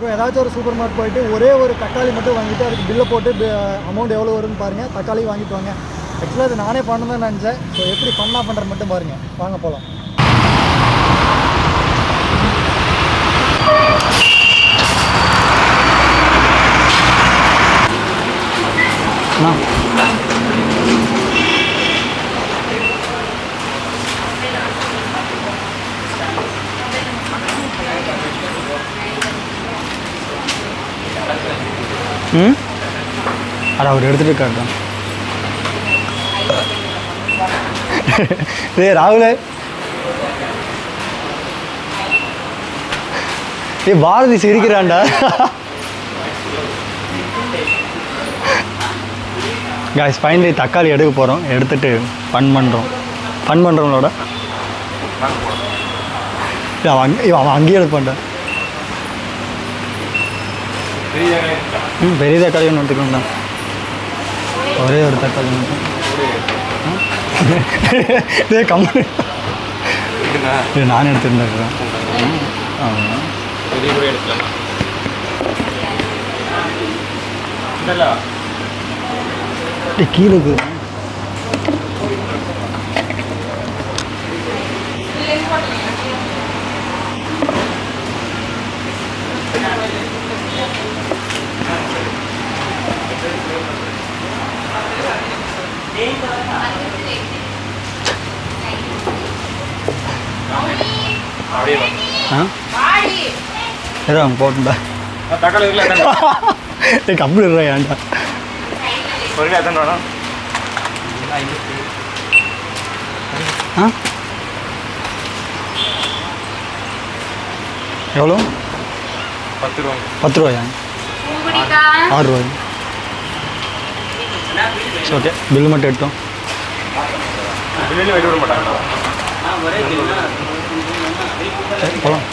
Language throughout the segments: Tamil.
அப்புறம் ஏதாச்சும் ஒரு சூப்பர் மார்க்கெட் போயிட்டு ஒரே ஒரு தக்காளி மட்டும் வாங்கிட்டு அதுக்கு பில்லை போட்டு அமௌண்ட் எவ்வளோ வரும்னு பாருங்கள். தக்காளி வாங்கிட்டு வாங்க. ஆக்சுவலாக அது நானே பண்ணணும்னு நினச்சேன். ஸோ எப்படி ஃபன்னாக பண்ணுறது மட்டும் பாருங்கள். வாங்க போகலாம். அட அவர் எடுத்துகிட்டு இருக்காரு தான். ஏ ராகுல், ஏ பாரதி சிரிக்கிறான்டா. காய்ஸ் ஃபைனலி தக்காளி எடுக்க போகிறோம். எடுத்துகிட்டு ஃபன் பண்ணுறவங்களோட அவன் அங்கேயே எடுப்பான்டா. பெரிய தக்காளி ஒன்று எடுத்துக்கோண்டா. ஒரே ஒரு தக்காளி மட்டும். இதே கம்மி இது நானே எடுத்துருந்தேன். கீழே போட்டுடா. கம்பெனி ஏன்டா எவ்வளோ? 10 ரூபாயா? 6 ரூபாய். ஓகே, பில்லு மட்டும் எடுத்தோம். போகலாம்.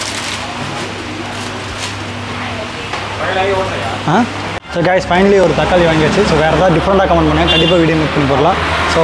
ஸோ கைஸ் ஃபைனலி ஒரு தக்காளி வாங்கியாச்சு. ஸோ வேறு ஏதாவது டிஃப்ரெண்ட்டாக கமெண்ட் பண்ணுங்கள். கண்டிப்பாக வீடியோ மேக் பண்ணி போடலாம். ஸோ